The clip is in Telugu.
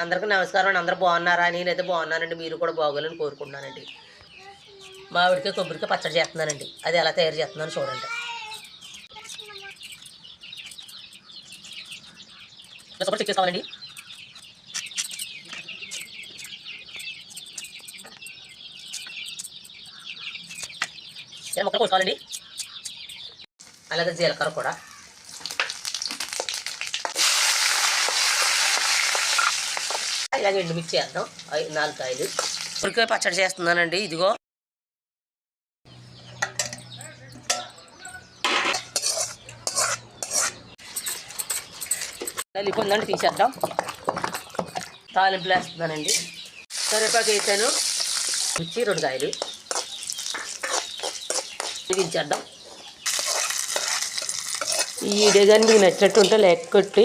అందరికీ నమస్కారం అండి. అందరూ బాగున్నారా? నేనైతే బాగున్నానండి. మీరు కూడా బాగోవాలని కోరుకుంటున్నానండి. మామిడికాయ కొబ్బరికాయ పచ్చడి చేస్తున్నానండి. అది ఎలా తయారు చేస్తున్నాను చూడండి. సపోర్ట్ చెక్ చేసుకోవాలండి. ఇలా మొక్కలు కోసుకోవాలండి. అలాగే జీలకర్ర కూడా, ఇలాగే ఎండుమిర్చి వేద్దాం. 4 కాయలు. కొబ్బరికాయ పచ్చడి చేస్తున్నానండి. ఇదిగో నలిపోయిందండి, తీసేద్దాం. తాలింపులు వేస్తున్నానండి. కరివేపాకు వేసాను. మిర్చి 2 కాయలు బిగించేద్దాం. ఈ వీడియో కానీ మీకు నచ్చినట్టు ఉంటే లైక్ కొట్టి